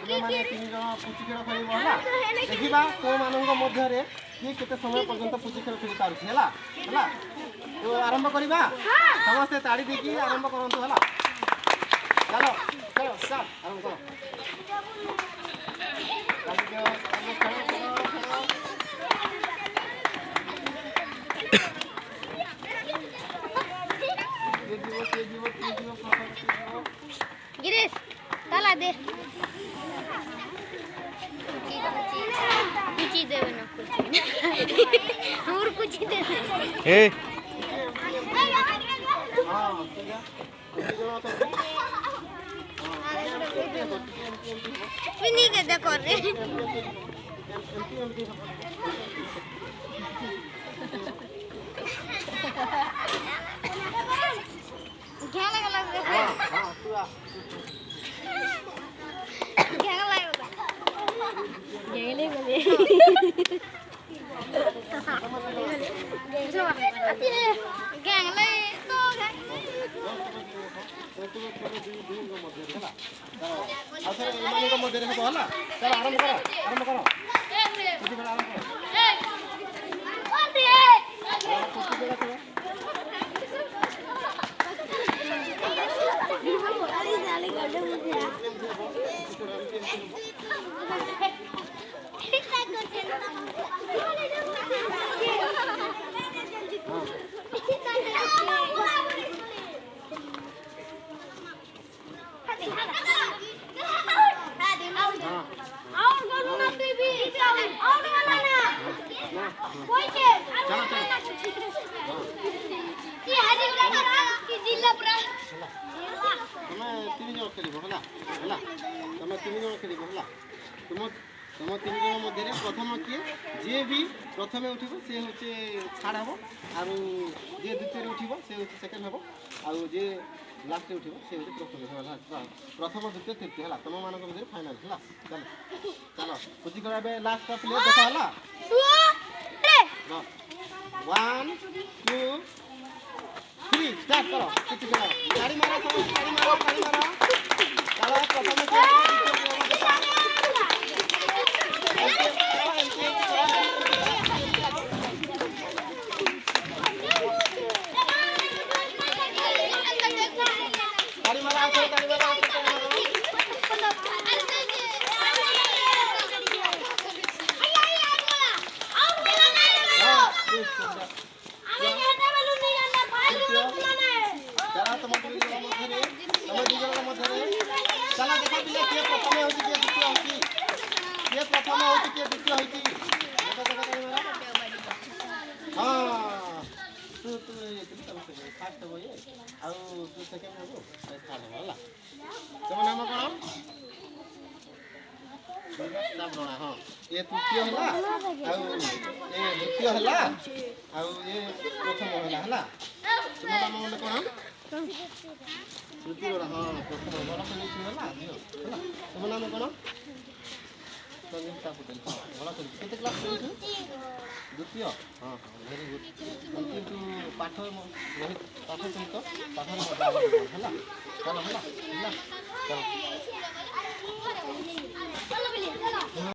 मैंने 3 जन पुची खेल खेल देखा तो मान मध्य किए के समय पर्यंत पुची खेल खेल पार्टी है तो आरंभ करवा समस्ते ताड़ी देकी आरंभ करूँ है चलो चलो स्टार्ट आरंभ करो गिरीश ताला दे कुछ देवे ना कुछ और कुछ दे दे ए हां विनी के देखो रे क्या लगा देखो हां तू आ क्या लगा गेले बोले गैंगले तो मध्य चल आरंभ करो तुम 3 जन खेल तुम 3 जन मध्य प्रथम किए जी भी प्रथम उठब सी हूँ छाड़ हम और जी द्वितीय उठब सी हूँ सेकेंड हम आउ जी लास्ट उठब सी हूँ प्रथम द्वितीय तृतीय है तुम मान मध्य फाइनाल है चलो चलो पुची कर लास्ट प्लेयर देखा है 1 2 3 स्टार्ट करो पुची कर गाड़ी मारो गाड़ी मारो चलो प्रथम हाँ ये तृतीय है द्वितीय है प्रथम है तुम नाम बोले कौन तृतीय हाँ प्रथम बड़ खेल तुम नाम कौन संगीता पटेल भल खेल के क्लास द्वितीय हाँ हाँ वेरी गुड किंतु पाठ पाठ सहित पाठ है चलो है चलो